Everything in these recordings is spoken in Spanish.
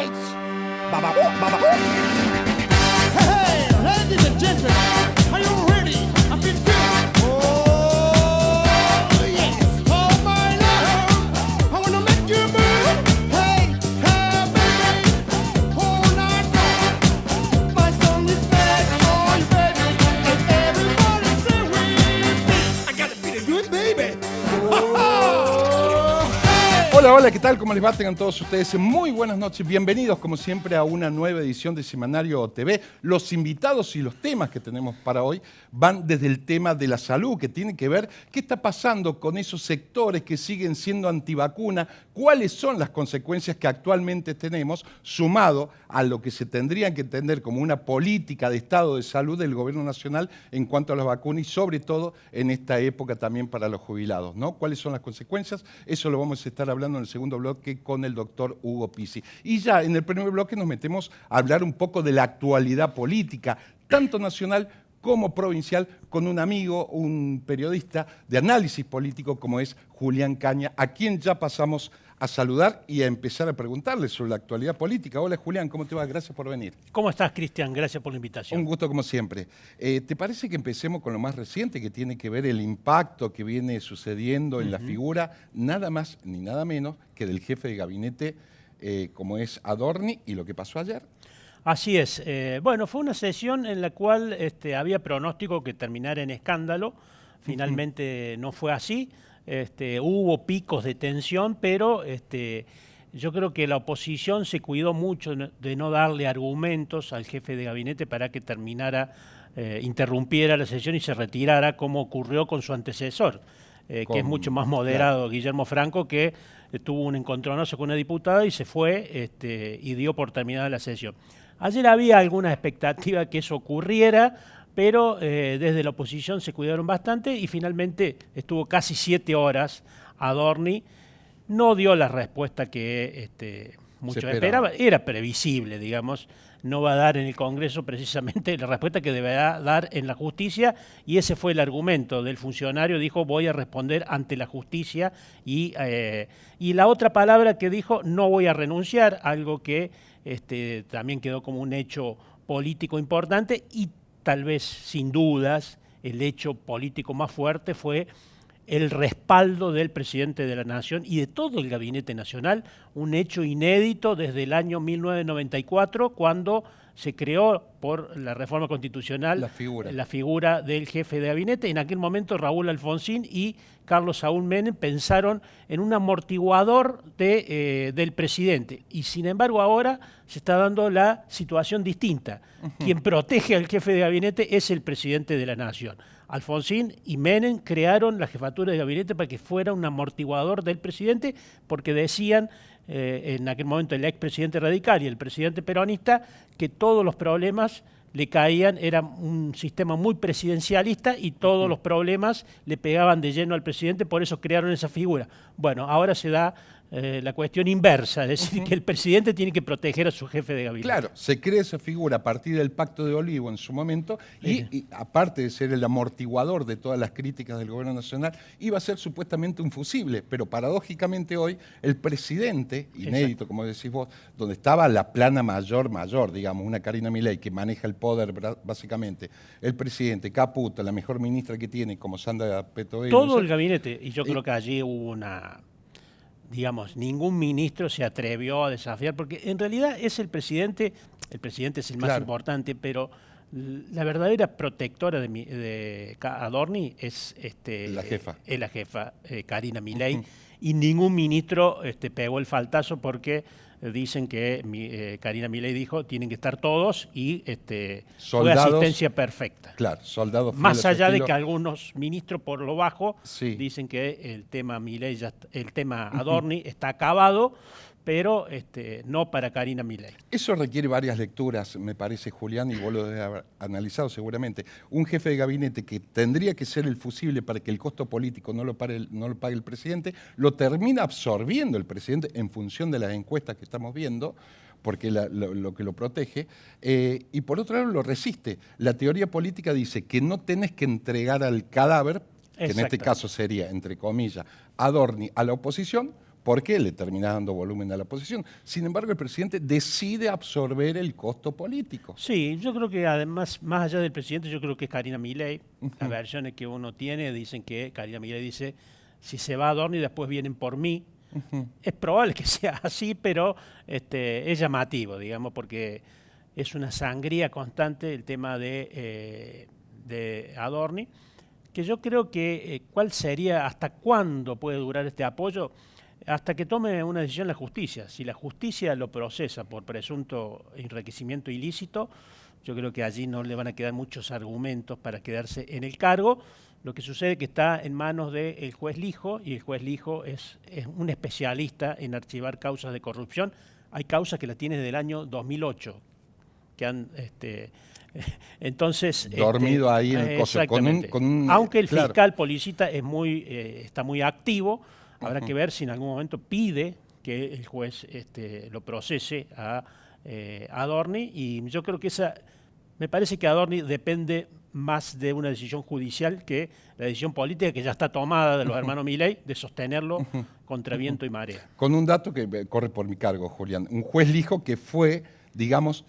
lights. Ba ba ba ba. Hey, ladies and gentlemen, are you ready? I feel good. Oh yes, oh my love, I wanna make you move. Hey, hey baby, all night long. My song is back on, baby, and everybody say with me. I gotta be the good baby. Hola, hola, ¿qué tal? ¿Cómo les va? Tengan todos ustedes muy buenas noches. Bienvenidos, como siempre, a una nueva edición de Semanario TV. Los invitados y los temas que tenemos para hoy van desde el tema de la salud, que tiene que ver qué está pasando con esos sectores que siguen siendo antivacuna, cuáles son las consecuencias que actualmente tenemos, sumado a lo que se tendrían que entender como una política de estado de salud del gobierno nacional en cuanto a las vacunas y sobre todo en esta época también para los jubilados, ¿no? ¿Cuáles son las consecuencias? Eso lo vamos a estar hablando en el segundo bloque con el doctor Hugo Pizzi. Y ya en el primer bloque nos metemos a hablar un poco de la actualidad política, tanto nacional como provincial, con un amigo, un periodista de análisis político como es Julián Caña, a quien ya pasamos a saludar y a empezar a preguntarle sobre la actualidad política. Hola Julián, ¿cómo te va? Gracias por venir. ¿Cómo estás, Cristian? Gracias por la invitación. Un gusto como siempre. ¿Te parece que empecemos con lo más reciente, que tiene que ver el impacto que viene sucediendo en la figura, nada más ni nada menos que del jefe de gabinete, como es Adorni, y lo que pasó ayer? Así es. Bueno, fue una sesión en la cual había pronóstico que terminara en escándalo. Finalmente no fue así. Hubo picos de tensión, pero yo creo que la oposición se cuidó mucho de no darle argumentos al jefe de gabinete para que interrumpiera la sesión y se retirara, como ocurrió con su antecesor, que es mucho más moderado, claro. Guillermo Franco, que tuvo un encontronazo con una diputada y se fue y dio por terminada la sesión. Ayer había alguna expectativa que eso ocurriera, pero desde la oposición se cuidaron bastante y finalmente estuvo casi 7 horas Adorni. No dio la respuesta que muchos esperaban. Era previsible, digamos. No va a dar en el Congreso precisamente la respuesta que deberá dar en la justicia, y ese fue el argumento del funcionario. Dijo, voy a responder ante la justicia, y la otra palabra que dijo, no voy a renunciar, algo que también quedó como un hecho político importante, y tal vez, sin dudas, el hecho político más fuerte fue el respaldo del presidente de la Nación y de todo el Gabinete Nacional, un hecho inédito desde el año 1994, cuando se creó por la reforma constitucional la figura del jefe de gabinete. En aquel momento Raúl Alfonsín y Carlos Saúl Menem pensaron en un amortiguador del presidente, y sin embargo ahora se está dando la situación distinta. Quien protege al jefe de gabinete es el presidente de la Nación. Alfonsín y Menem crearon la jefatura de gabinete para que fuera un amortiguador del presidente, porque decían en aquel momento el expresidente radical y el presidente peronista que todos los problemas le caían, era un sistema muy presidencialista y todos los problemas le pegaban de lleno al presidente, por eso crearon esa figura. Bueno, ahora se da la cuestión inversa, es decir, que el presidente tiene que proteger a su jefe de gabinete. Claro, se crea esa figura a partir del Pacto de Olivo en su momento y aparte de ser el amortiguador de todas las críticas del gobierno nacional, iba a ser supuestamente un fusible, pero paradójicamente hoy el presidente, inédito como decís vos, donde estaba la plana mayor, digamos, una Karina Milei que maneja el poder básicamente, el presidente, Caputo, la mejor ministra que tiene como Sandra Petovelo. Todo el gabinete, y yo creo que allí hubo una... Digamos, ningún ministro se atrevió a desafiar, porque en realidad es el presidente es el más importante, pero la verdadera protectora de Adorni es la jefa Karina Milei, y ningún ministro pegó el faltazo, porque dicen que Karina Milei dijo tienen que estar todos, y fue asistencia perfecta. Claro, soldados. Más allá de que algunos ministros por lo bajo dicen que el tema Milei el tema Adorni está acabado, pero no para Karina Milei. Eso requiere varias lecturas, me parece, Julián, y vos lo debes haber analizado seguramente. Un jefe de gabinete que tendría que ser el fusible para que el costo político no lo pague el presidente, lo termina absorbiendo el presidente en función de las encuestas que estamos viendo, porque lo que lo protege, y por otro lado lo resiste. La teoría política dice que no tenés que entregar al cadáver, que en este caso sería, entre comillas, Adorni a la oposición, porque le termina dando volumen a la oposición. Sin embargo, el presidente decide absorber el costo político. Sí, yo creo que además, más allá del presidente, yo creo que es Karina Milei. Las versiones que uno tiene dicen que Karina Milei dice, si se va Adorni después vienen por mí. Es probable que sea así, pero es llamativo, digamos, porque es una sangría constante el tema de Adorni, que yo creo que cuál sería, hasta cuándo puede durar este apoyo, hasta que tome una decisión la justicia. Si la justicia lo procesa por presunto enriquecimiento ilícito, yo creo que allí no le van a quedar muchos argumentos para quedarse en el cargo. Lo que sucede es que está en manos del juez Lijo, y el juez Lijo es un especialista en archivar causas de corrupción. Hay causas que la tiene desde el año 2008, que han... entonces... Dormido ahí en el coso. Aunque el claro. fiscal Policita está muy activo, habrá que ver si en algún momento pide que el juez lo procese a Adorni, y yo creo que me parece que Adorni depende más de una decisión judicial que la decisión política que ya está tomada de los hermanos Milei de sostenerlo contra viento y marea. Con un dato que corre por mi cargo, Julián. Un juez Lijo que fue, digamos,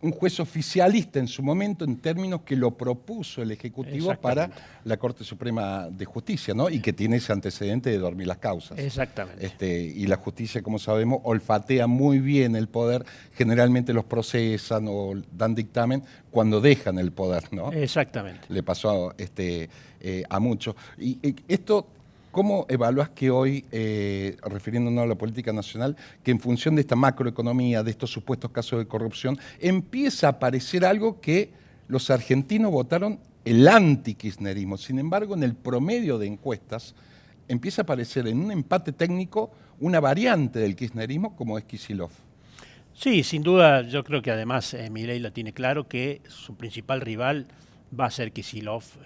un juez oficialista en su momento en términos que lo propuso el Ejecutivo para la Corte Suprema de Justicia, ¿no? Y que tiene ese antecedente de dormir las causas. Exactamente. Y la justicia, como sabemos, olfatea muy bien el poder, generalmente los procesan o dan dictamen cuando dejan el poder, ¿no? Exactamente. Le pasó a muchos. Y esto... ¿Cómo evaluás que hoy, refiriéndonos a la política nacional, que en función de esta macroeconomía, de estos supuestos casos de corrupción, empieza a aparecer algo que los argentinos votaron el anti-kirchnerismo? Sin embargo, en el promedio de encuestas empieza a aparecer en un empate técnico una variante del kirchnerismo como es Kicillof. Sí, sin duda, yo creo que además Milei lo tiene claro que su principal rival va a ser Kicillof.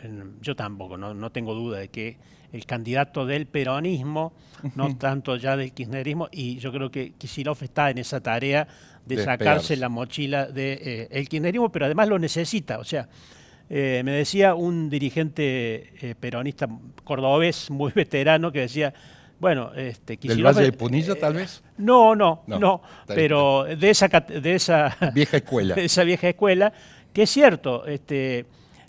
Yo tampoco, no tengo duda de que el candidato del peronismo, no tanto ya del kirchnerismo, y yo creo que Kicillof está en esa tarea de sacarse la mochila del kirchnerismo, pero además lo necesita. O sea, me decía un dirigente peronista cordobés muy veterano que decía, bueno, ¿Del Kicillof, Valle de Punilla, tal vez? No, pero de esa vieja escuela. De esa vieja escuela, que es cierto,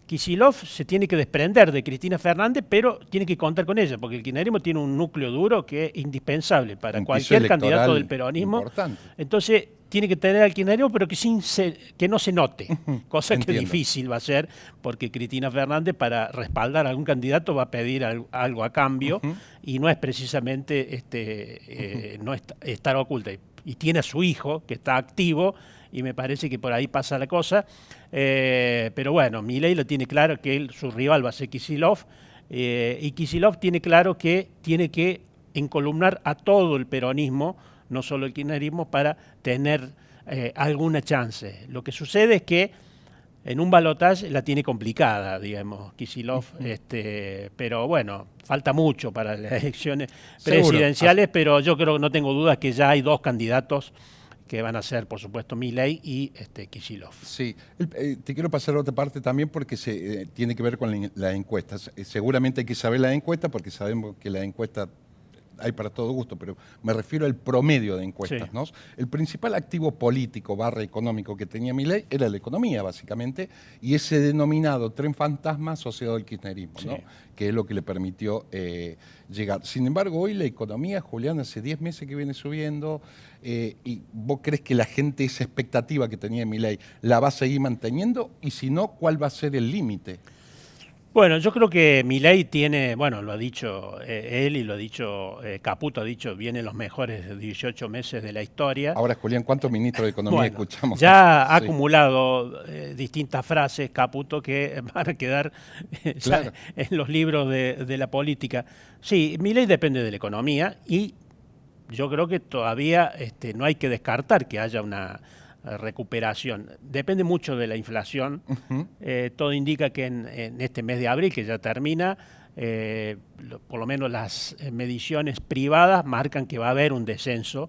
Kicillof se tiene que desprender de Cristina Fernández, pero tiene que contar con ella, porque el kirchnerismo tiene un núcleo duro que es indispensable para cualquier candidato del peronismo. Importante. Entonces, tiene que tener al kirchnerismo, pero que no se note, cosa que Entiendo. difícil va a ser, porque Cristina Fernández, para respaldar a algún candidato, va a pedir algo a cambio, y no es precisamente no estar oculta. Y tiene a su hijo, que está activo, y me parece que por ahí pasa la cosa. Pero bueno, Milei lo tiene claro que su rival va a ser Kicillof, y Kicillof tiene claro que tiene que encolumnar a todo el peronismo, no solo el kirchnerismo, para tener alguna chance. Lo que sucede es que en un balotaje la tiene complicada, digamos, Kicillof, pero bueno, falta mucho para las elecciones presidenciales, pero yo creo que no tengo dudas que ya hay dos candidatos que van a ser, por supuesto, Milei y Kicillof. Sí, te quiero pasar a otra parte también porque tiene que ver con las encuestas. Seguramente hay que saber la encuesta porque sabemos que la encuesta hay para todo gusto, pero me refiero al promedio de encuestas, Sí. ¿no? El principal activo político / económico que tenía Milei era la economía, básicamente, y ese denominado tren fantasma asociado al kirchnerismo, ¿no? Sí. Que es lo que le permitió llegar. Sin embargo, hoy la economía, Julián, hace 10 meses que viene subiendo, y ¿vos crees que la gente, esa expectativa que tenía Milei, la va a seguir manteniendo? Y si no, ¿cuál va a ser el límite? Bueno, yo creo que Milei tiene, bueno, lo ha dicho él y lo ha dicho Caputo, ha dicho, vienen los mejores 18 meses de la historia. Ahora, Julián, ¿cuántos ministros de Economía Bueno, escuchamos? ya ha Sí. acumulado distintas frases, Caputo, que van a quedar Claro. en los libros de la política. Sí, Milei depende de la economía, y yo creo que todavía no hay que descartar que haya una recuperación. Depende mucho de la inflación. Todo indica que en este mes de abril, que ya termina, por lo menos las mediciones privadas marcan que va a haber un descenso.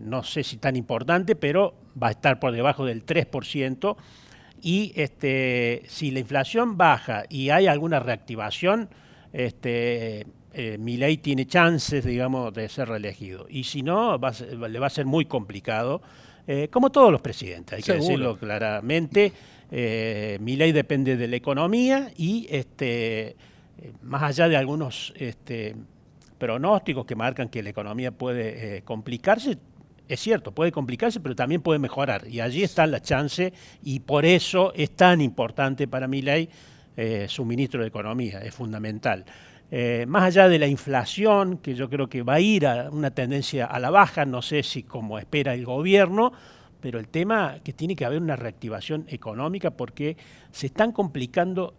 No sé si tan importante, pero va a estar por debajo del 3%. Y si la inflación baja y hay alguna reactivación, Milei tiene chances, digamos, de ser reelegido. Y si no, le va a ser muy complicado, como todos los presidentes, hay que decirlo claramente. Milei depende de la economía y más allá de algunos pronósticos que marcan que la economía puede complicarse, es cierto, puede complicarse, pero también puede mejorar. Y allí está la chance, y por eso es tan importante para Milei su ministro de Economía, es fundamental. Más allá de la inflación, que yo creo que va a ir a una tendencia a la baja, no sé si como espera el gobierno, pero el tema que tiene que haber una reactivación económica porque se están complicando.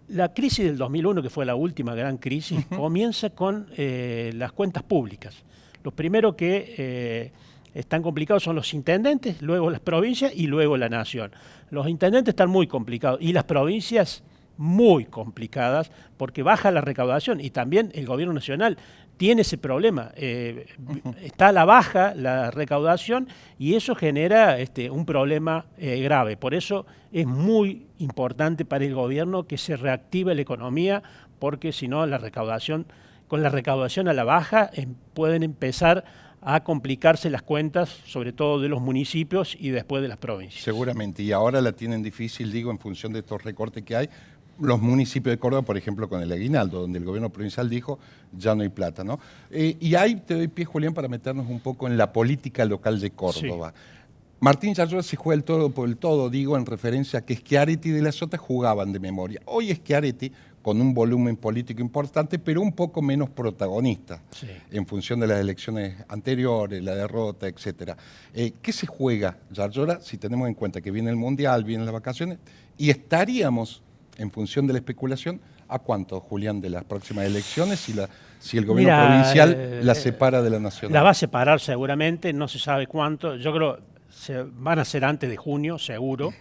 La crisis del 2001, que fue la última gran crisis, comienza con las cuentas públicas. Los primeros que están complicados son los intendentes, luego las provincias y luego la nación. Los intendentes están muy complicados y las provincias muy complicadas porque baja la recaudación y también el gobierno nacional tiene ese problema. Está a la baja la recaudación y eso genera un problema grave. Por eso es muy importante para el gobierno que se reactive la economía porque si no con la recaudación a la baja pueden empezar a complicarse las cuentas, sobre todo de los municipios y después de las provincias. Seguramente, y ahora la tienen difícil, digo, en función de estos recortes que hay. Los municipios de Córdoba, por ejemplo, con el aguinaldo, donde el gobierno provincial dijo, ya no hay plata, ¿no? Y ahí te doy pie, Julián, para meternos un poco en la política local de Córdoba. Sí. Martín Yarlora se juega el todo por el todo, digo, en referencia a que Schiaretti y De la Sota jugaban de memoria. Hoy Schiaretti, con un volumen político importante, pero un poco menos protagonista, sí, en función de las elecciones anteriores, la derrota, etcétera. ¿Qué se juega, Yarlora, si tenemos en cuenta que viene el Mundial, vienen las vacaciones, y estaríamos, en función de la especulación, ¿a cuánto, Julián, de las próximas elecciones si el gobierno provincial la separa de la nacional? La va a separar seguramente, no se sabe cuánto. Yo creo que van a ser antes de junio, seguro.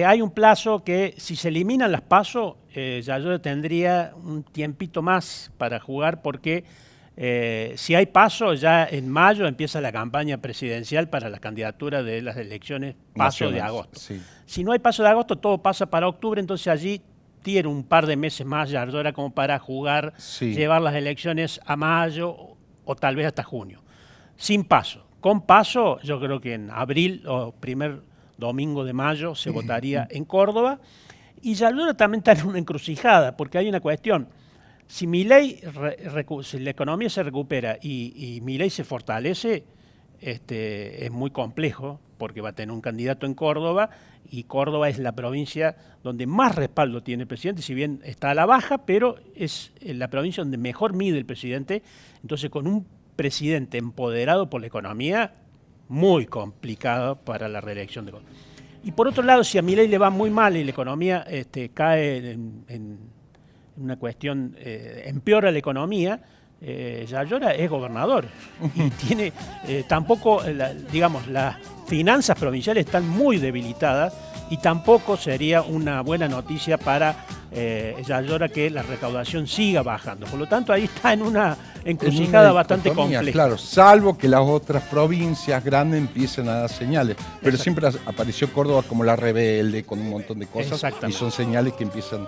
Hay un plazo que, si se eliminan las PASO, Yarlora tendría un tiempito más para jugar porque si hay PASO, ya en mayo empieza la campaña presidencial para la candidatura de las elecciones PASO de agosto. Sí. Si no hay PASO de agosto, todo pasa para octubre, entonces allí tiene un par de meses más Yarlora como para jugar, sí, llevar las elecciones a mayo o tal vez hasta junio. Sin PASO. Con PASO, yo creo que en abril o primer domingo de mayo se votaría en Córdoba. Y Yarlora también está en una encrucijada, porque hay una cuestión. Si si la economía se recupera y Milei se fortalece, es muy complejo, porque va a tener un candidato en Córdoba, y Córdoba es la provincia donde más respaldo tiene el presidente, si bien está a la baja, pero es la provincia donde mejor mide el presidente. Entonces, con un presidente empoderado por la economía, muy complicado para la reelección de Córdoba. Y por otro lado, si a Milei le va muy mal y la economía cae en una cuestión, empeora la economía, Yarlora es gobernador y tiene tampoco, digamos, las finanzas provinciales están muy debilitadas y tampoco sería una buena noticia para Yarlora que la recaudación siga bajando. Por lo tanto, ahí está en una encrucijada bastante compleja. Claro, salvo que las otras provincias grandes empiecen a dar señales. Pero siempre apareció Córdoba como la rebelde, con un montón de cosas, y son señales que empiezan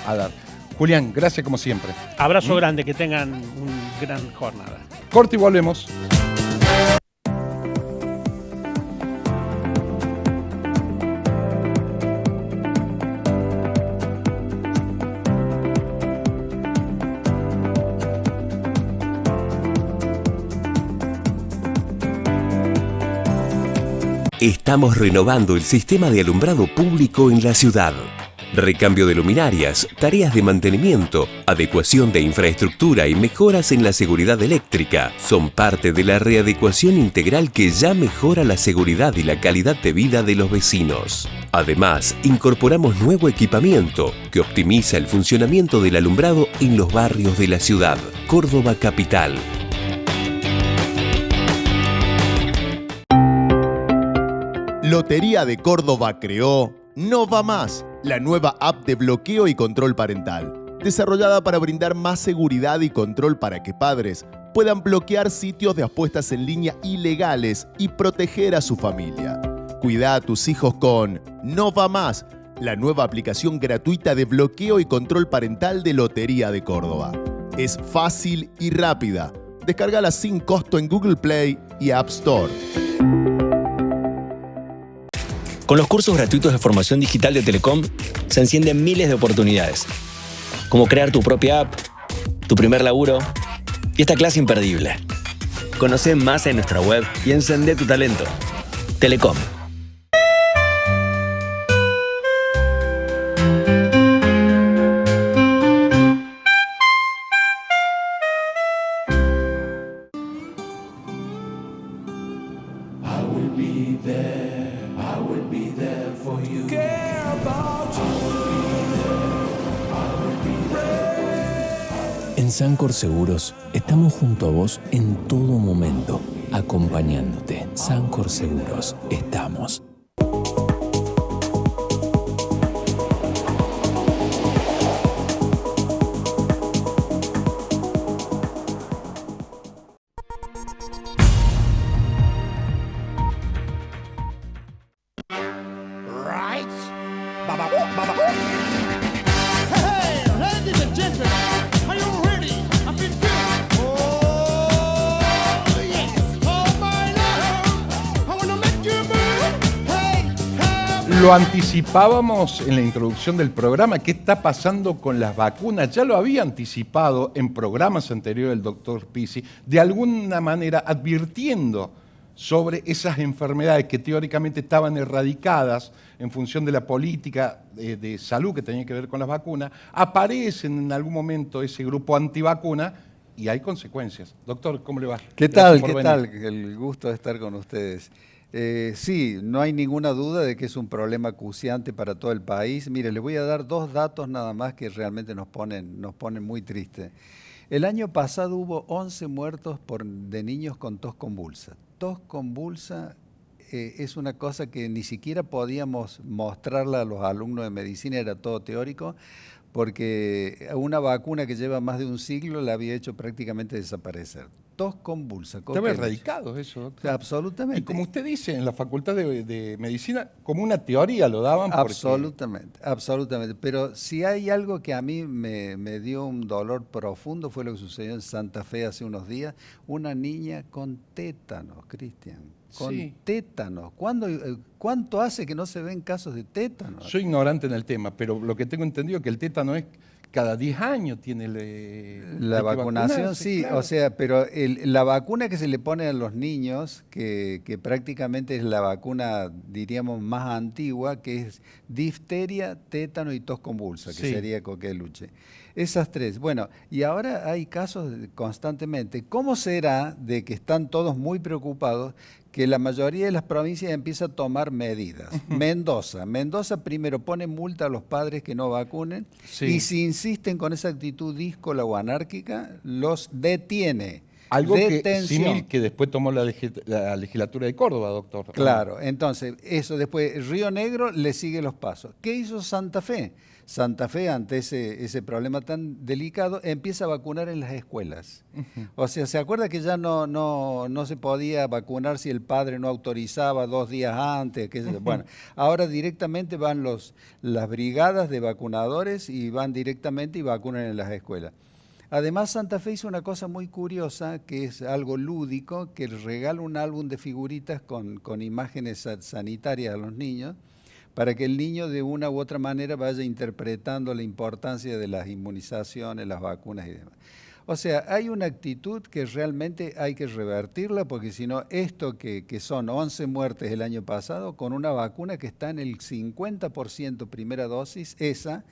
a dar. Julián, gracias como siempre. Abrazo grande, que tengan una gran jornada. Corte y volvemos. Estamos renovando el sistema de alumbrado público en la ciudad. Recambio de luminarias, tareas de mantenimiento, adecuación de infraestructura y mejoras en la seguridad eléctrica son parte de la readecuación integral que ya mejora la seguridad y la calidad de vida de los vecinos. Además, incorporamos nuevo equipamiento que optimiza el funcionamiento del alumbrado en los barrios de la ciudad. Córdoba Capital. Lotería de Córdoba creó No Va Más, la nueva app de bloqueo y control parental, desarrollada para brindar más seguridad y control para que padres puedan bloquear sitios de apuestas en línea ilegales y proteger a su familia. Cuida a tus hijos con No Va Más, la nueva aplicación gratuita de bloqueo y control parental de Lotería de Córdoba. Es fácil y rápida. Descárgala sin costo en Google Play y App Store. Con los cursos gratuitos de formación digital de Telecom, se encienden miles de oportunidades. Como crear tu propia app, tu primer laburo y esta clase imperdible. Conoce más en nuestra web y encendé tu talento. Telecom. En Sancor Seguros estamos junto a vos en todo momento, acompañándote. Sancor Seguros, estamos. Right? Hey, ladies and gentlemen, are you ready? I feel good. Oh, yes. Oh, my love, I wanna make you move. Hey, hey. Lo anticipábamos en la introducción del programa. ¿Qué está pasando con las vacunas? Ya lo había anticipado en programas anteriores el doctor Pizzi, de alguna manera advirtiendo sobre esas enfermedades que teóricamente estaban erradicadas en función de la política de salud que tenía que ver con las vacunas. Aparecen en algún momento ese grupo antivacuna y hay consecuencias. Doctor, ¿cómo le va? ¿Qué Gracias tal? por ¿Qué venir. tal? El gusto de estar con ustedes. Sí, no hay ninguna duda de que es un problema acuciante para todo el país. Mire, les voy a dar dos datos nada más que realmente nos ponen muy tristes. El año pasado hubo 11 muertos de niños con tos convulsa. Tos convulsa es una cosa que ni siquiera podíamos mostrarla a los alumnos de medicina, era todo teórico, porque una vacuna que lleva más de un siglo la había hecho prácticamente desaparecer. Tos convulsa. Estaba erradicado eso, doctor. Absolutamente. Y como usted dice, en la Facultad de Medicina, como una teoría lo daban. Porque... Absolutamente, absolutamente. Pero si hay algo que a mí me dio un dolor profundo, fue lo que sucedió en Santa Fe hace unos días. Una niña con tétanos, Cristian. Con tétanos. ¿Cuánto hace que no se ven casos de tétanos? Soy ignorante en el tema, pero lo que tengo entendido es que el tétano es cada 10 años tiene la vacunación, sí, claro. O sea, pero la vacuna que se le pone a los niños, que prácticamente es la vacuna, diríamos, más antigua, que es difteria, tétano y tos convulsa, que sería coqueluche. Esas tres. Bueno, y ahora hay casos constantemente. ¿Cómo será de que están todos muy preocupados que la mayoría de las provincias empieza a tomar medidas? Mendoza primero pone multa a los padres que no vacunen y si insisten con esa actitud díscola o anárquica, los detiene. Algo que después tomó la legislatura de Córdoba, doctor. Claro, entonces, eso después, Río Negro le sigue los pasos. ¿Qué hizo Santa Fe? Santa Fe, ante ese problema tan delicado, empieza a vacunar en las escuelas. O sea, ¿se acuerda que ya no se podía vacunar si el padre no autorizaba 2 días antes? Bueno, ahora directamente van las brigadas de vacunadores y van directamente y vacunan en las escuelas. Además, Santa Fe hizo una cosa muy curiosa, que es algo lúdico, que regala un álbum de figuritas con imágenes sanitarias a los niños, para que el niño de una u otra manera vaya interpretando la importancia de las inmunizaciones, las vacunas y demás. O sea, hay una actitud que realmente hay que revertirla, porque si no, esto que son 11 muertes el año pasado, con una vacuna que está en el 50% primera dosis, esa,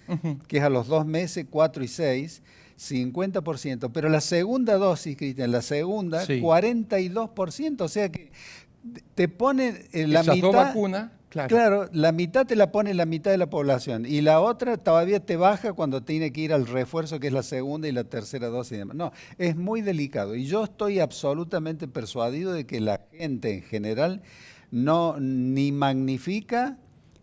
que es a los 2 meses, 4 y 6, 50%, pero la segunda dosis, Cristian, la segunda, 42%, o sea que te ponen la Esas mitad... dos vacunas, Claro, la mitad te la pone la mitad de la población y la otra todavía te baja cuando tiene que ir al refuerzo, que es la segunda y la tercera dosis y demás. No, es muy delicado y yo estoy absolutamente persuadido de que la gente en general ni magnifica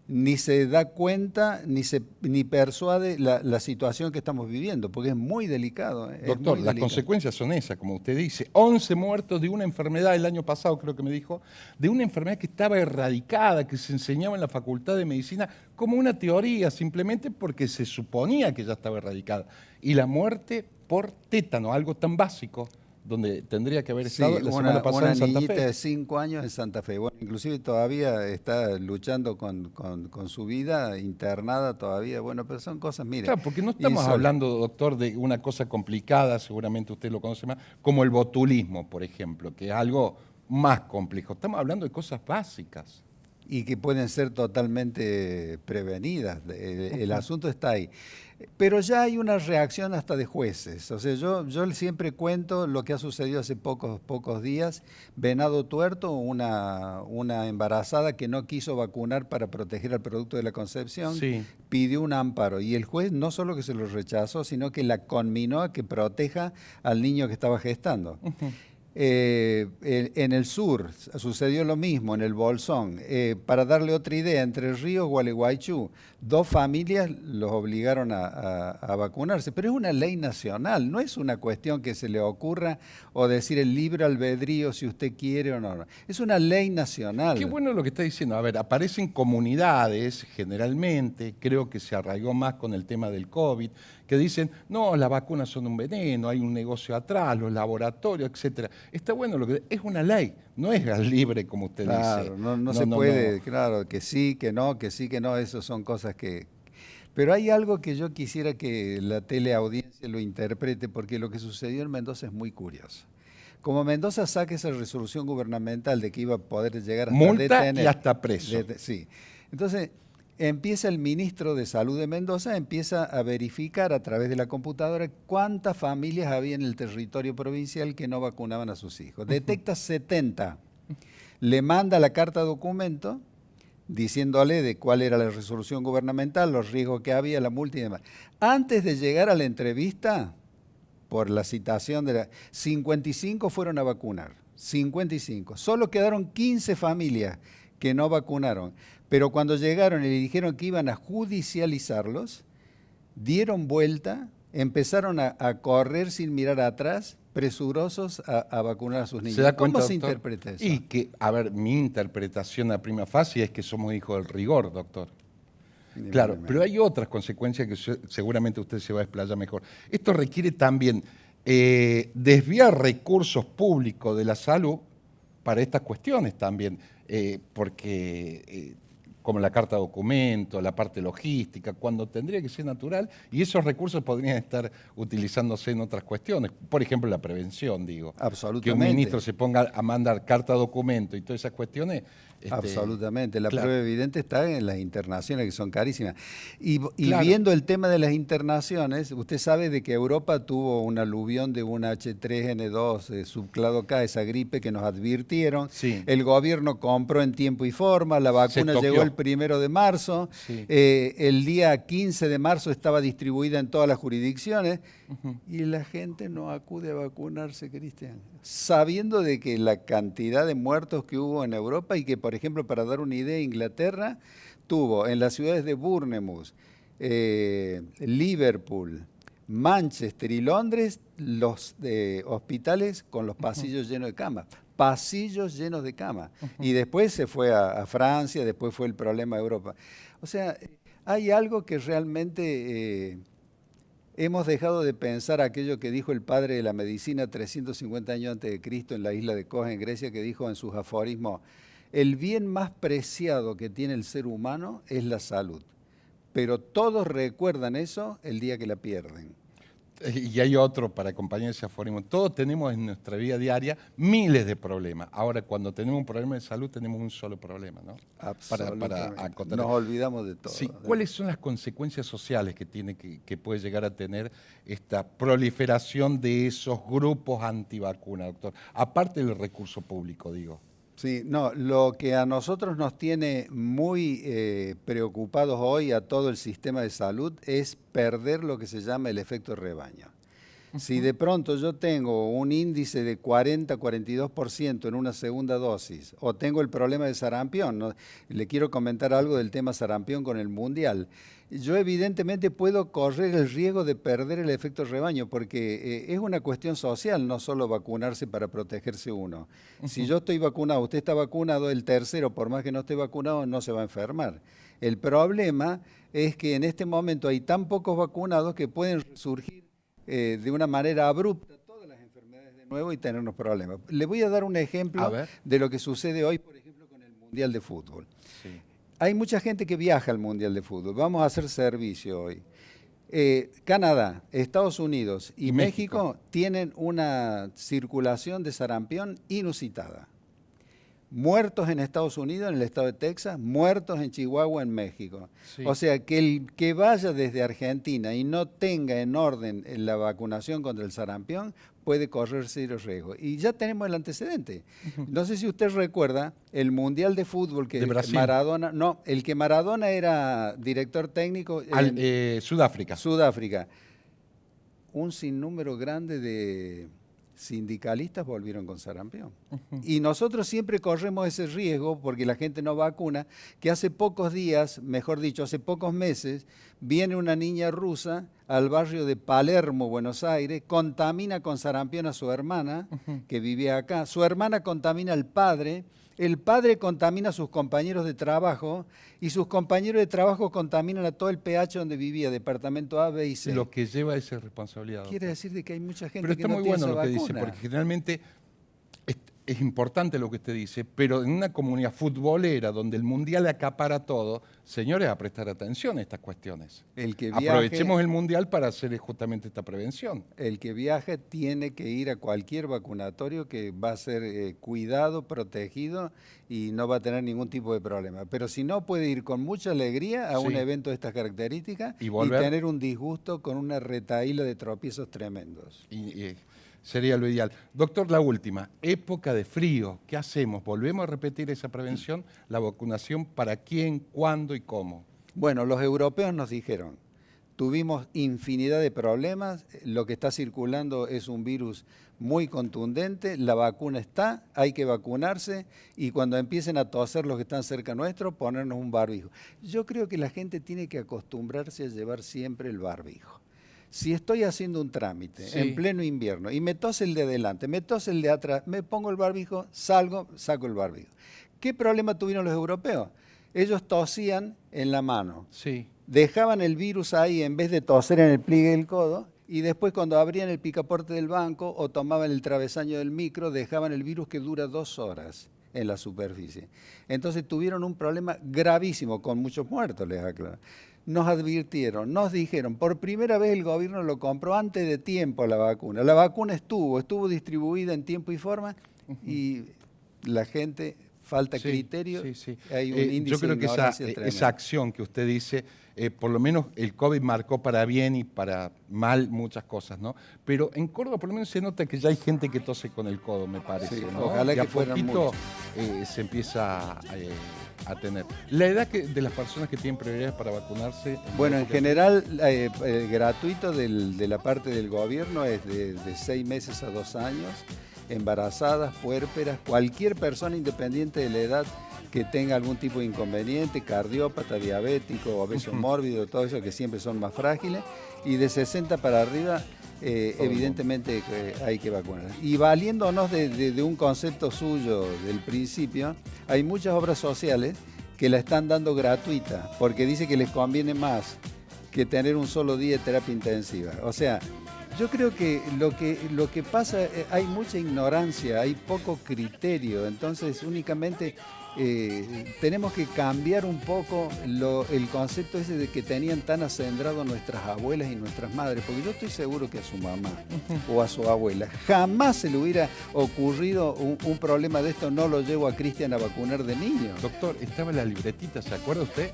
ni se da cuenta, ni persuade la situación que estamos viviendo, porque es muy delicado. Es Doctor, muy las delicado. consecuencias son esas, como usted dice. 11 muertos de una enfermedad el año pasado, creo que me dijo, de una enfermedad que estaba erradicada, que se enseñaba en la Facultad de Medicina como una teoría, simplemente porque se suponía que ya estaba erradicada. Y la muerte por tétano, algo tan básico, donde tendría que haber estado la semana pasada una en Santa niñita Fe. de 5 años en Santa Fe. Bueno, inclusive todavía está luchando con su vida, internada todavía. Bueno, pero son cosas, mire. Claro, porque no estamos hablando, doctor, de una cosa complicada, seguramente usted lo conoce más, como el botulismo, por ejemplo, que es algo más complejo. Estamos hablando de cosas básicas. Y que pueden ser totalmente prevenidas. El asunto está ahí. Pero ya hay una reacción hasta de jueces. O sea, yo siempre cuento lo que ha sucedido hace pocos días. Venado Tuerto, una embarazada que no quiso vacunar para proteger al producto de la concepción, Sí. pidió un amparo. Y el juez no solo que se lo rechazó, sino que la conminó a que proteja al niño que estaba gestando. En el sur sucedió lo mismo, en el Bolsón. Para darle otra idea, Entre Ríos, Gualeguaychú, 2 familias los obligaron a vacunarse, pero es una ley nacional, no es una cuestión que se le ocurra o decir el libre albedrío si usted quiere o no. Es una ley nacional. Qué bueno lo que está diciendo. A ver, aparecen comunidades, generalmente, creo que se arraigó más con el tema del COVID, que dicen, no, las vacunas son un veneno, hay un negocio atrás, los laboratorios, etcétera. Está bueno, lo que es una ley, no es al libre como usted dice. Claro, no se puede, claro, que sí, que no, eso son cosas que... Pero hay algo que yo quisiera que la teleaudiencia lo interprete, porque lo que sucedió en Mendoza es muy curioso. Como Mendoza saca esa resolución gubernamental de que iba a poder llegar hasta multa detener, y hasta preso. Sí. Entonces, empieza el ministro de Salud de Mendoza, empieza a verificar a través de la computadora cuántas familias había en el territorio provincial que no vacunaban a sus hijos. Detecta 70. Le manda la carta documento diciéndole de cuál era la resolución gubernamental, los riesgos que había, la multa y demás. Antes de llegar a la entrevista, por la citación de la... 55 fueron a vacunar, 55. Solo quedaron 15 familias que no vacunaron. Pero cuando llegaron y le dijeron que iban a judicializarlos, dieron vuelta, empezaron a correr sin mirar atrás, presurosos a vacunar a sus niños. ¿Se da cuenta, ¿Cómo se doctor? interpreta eso? Y que, a ver, mi interpretación a prima facie es que somos hijos del rigor, doctor. Claro, pero hay otras consecuencias que seguramente usted se va a explayar mejor. Esto requiere también desviar recursos públicos de la salud para estas cuestiones también, porque como la carta de documento, la parte logística, cuando tendría que ser natural, y esos recursos podrían estar utilizándose en otras cuestiones, por ejemplo la prevención, digo. Absolutamente. Que un ministro se ponga a mandar carta de documento y todas esas cuestiones. Absolutamente, la claro. prueba evidente está en las internaciones que son carísimas. Y Claro. viendo el tema de las internaciones, usted sabe de que Europa tuvo un aluvión de un H3N2 subclado K, esa gripe que nos advirtieron. Sí. El gobierno compró en tiempo y forma, la vacuna toqueó. llegó el 1 de marzo, Sí. el día 15 de marzo estaba distribuida en todas las jurisdicciones y la gente no acude a vacunarse, Cristian, sabiendo de que la cantidad de muertos que hubo en Europa y que, por ejemplo, para dar una idea, Inglaterra tuvo en las ciudades de Bournemouth, Liverpool, Manchester y Londres los hospitales con los pasillos llenos de camas. Pasillos llenos de camas. Y después se fue a Francia, después fue el problema de Europa. O sea, hay algo que realmente hemos dejado de pensar aquello que dijo el padre de la medicina 350 años antes de Cristo en la isla de Kos, en Grecia, que dijo en sus aforismos, el bien más preciado que tiene el ser humano es la salud. Pero todos recuerdan eso el día que la pierden. Y hay otro para acompañar ese aforismo. Todos tenemos en nuestra vida diaria miles de problemas. Ahora, cuando tenemos un problema de salud, tenemos un solo problema, ¿no? Para acotar. Nos olvidamos de todo. Sí. ¿Cuáles son las consecuencias sociales que puede llegar a tener esta proliferación de esos grupos antivacunas, doctor? Aparte del recurso público, digo. Sí, no, lo que a nosotros nos tiene muy preocupados hoy a todo el sistema de salud es perder lo que se llama el efecto rebaño. Si de pronto yo tengo un índice de 40-42% en una segunda dosis, o tengo el problema de sarampión, ¿no? Le quiero comentar algo del tema sarampión con el Mundial. Yo evidentemente puedo correr el riesgo de perder el efecto rebaño, porque es una cuestión social, no solo vacunarse para protegerse uno. Si yo estoy vacunado, usted está vacunado, el tercero, por más que no esté vacunado, no se va a enfermar. El problema es que en este momento hay tan pocos vacunados que pueden surgir de una manera abrupta todas las enfermedades de nuevo y tenernos problemas. Le voy a dar un ejemplo de lo que sucede hoy, por ejemplo, con el Mundial de Fútbol. Sí. Hay mucha gente que viaja al Mundial de Fútbol. Vamos a hacer servicio hoy. Canadá, Estados Unidos y México tienen una circulación de sarampión inusitada. Muertos en Estados Unidos, en el estado de Texas, muertos en Chihuahua, en México. Sí. O sea, que el que vaya desde Argentina y no tenga en orden la vacunación contra el sarampión puede correr serios riesgos. Y ya tenemos el antecedente. No sé si usted recuerda el Mundial de Fútbol que Maradona, no, el que Maradona era director técnico en Sudáfrica. Sudáfrica. Un sinnúmero grande de sindicalistas volvieron con sarampión. Y nosotros siempre corremos ese riesgo porque la gente no vacuna, que hace pocos días, mejor dicho, hace pocos meses, viene una niña rusa al barrio de Palermo, Buenos Aires, contamina con sarampión a su hermana, que vivía acá, su hermana contamina al padre, el padre contamina a sus compañeros de trabajo y sus compañeros de trabajo contaminan a todo el PH donde vivía, departamento A, B y C. Lo que lleva esa responsabilidad. Quiere decir de que hay mucha gente pero que no tiene esa vacuna. Pero está muy bueno lo que dice, porque generalmente es importante lo que usted dice, pero en una comunidad futbolera donde el Mundial acapara todo, señores, a prestar atención a estas cuestiones. Aprovechemos el Mundial para hacer justamente esta prevención. El que viaje tiene que ir a cualquier vacunatorio que va a ser cuidado, protegido y no va a tener ningún tipo de problema. Pero si no, puede ir con mucha alegría a un evento de estas características y tener un disgusto con una retahíla de tropiezos tremendos. Sería lo ideal. Doctor, la última, época de frío, ¿qué hacemos? ¿Volvemos a repetir esa prevención? ¿La vacunación para quién, cuándo y cómo? Bueno, los europeos nos dijeron, tuvimos infinidad de problemas, lo que está circulando es un virus muy contundente, la vacuna está, hay que vacunarse y cuando empiecen a toser los que están cerca nuestro, ponernos un barbijo. Yo creo que la gente tiene que acostumbrarse a llevar siempre el barbijo. Si estoy haciendo un trámite en pleno invierno y me tose el de adelante, me tose el de atrás, me pongo el barbijo, salgo, saco el barbijo. ¿Qué problema tuvieron los europeos? Ellos tosían en la mano, dejaban el virus ahí en vez de toser en el pliegue del codo y después cuando abrían el picaporte del banco o tomaban el travesaño del micro, dejaban el virus que dura 2 horas en la superficie. Entonces tuvieron un problema gravísimo con muchos muertos, les aclaro. Nos advirtieron, nos dijeron, por primera vez el gobierno lo compró antes de tiempo la vacuna. La vacuna estuvo distribuida en tiempo y forma y la gente, falta criterio, hay un índice yo creo que esa acción que usted dice, por lo menos el COVID marcó para bien y para mal muchas cosas, ¿no? Pero en Córdoba por lo menos se nota que ya hay gente que tose con el codo, me parece, ¿no? Ojalá y que fueran muchos. Se empieza a tener. La edad de las personas que tienen prioridades para vacunarse. Bueno, en general, gratuito de la parte del gobierno es de 6 meses a 2 años, embarazadas, puérperas, cualquier persona independiente de la edad que tenga algún tipo de inconveniente, cardiópata, diabético, obeso mórbido, todo eso que siempre son más frágiles, y de 60 para arriba, evidentemente hay que vacunar. Y valiéndonos de un concepto suyo del principio, hay muchas obras sociales que la están dando gratuita, porque dice que les conviene más que tener un solo día de terapia intensiva. O sea, yo creo que lo que pasa, hay mucha ignorancia, hay poco criterio, entonces únicamente tenemos que cambiar un poco el concepto ese de que tenían tan acendrado nuestras abuelas y nuestras madres, porque yo estoy seguro que a su mamá o a su abuela jamás se le hubiera ocurrido un problema de esto, no lo llevo a Cristian a vacunar de niño. Doctor, estaba en la libretita, ¿se acuerda usted?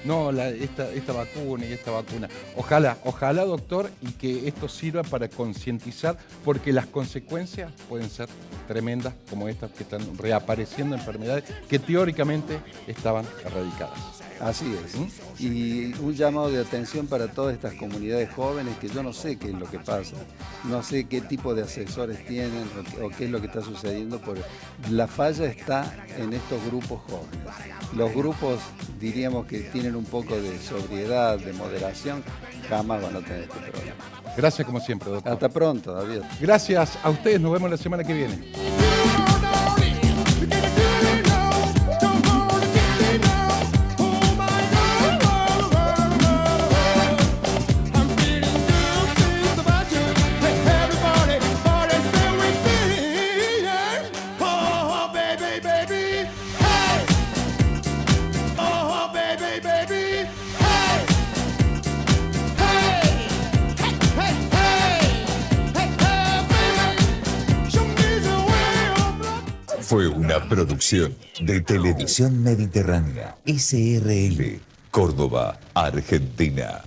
No, esta vacuna y esta vacuna. Ojalá, doctor, y que esto sirva para concientizar, porque las consecuencias pueden ser tremendas, como estas que están reapareciendo enfermedades que teóricamente estaban erradicadas. Así es. Y un llamado de atención para todas estas comunidades jóvenes que yo no sé qué es lo que pasa, no sé qué tipo de asesores tienen o qué es lo que está sucediendo, porque la falla está en estos grupos jóvenes. Los grupos, diríamos que tienen un poco de sobriedad, de moderación, jamás van a tener este problema. Gracias como siempre, doctor. Hasta pronto, David. Gracias a ustedes, nos vemos la semana que viene. Fue una producción de Televisión Mediterránea, SRL, Córdoba, Argentina.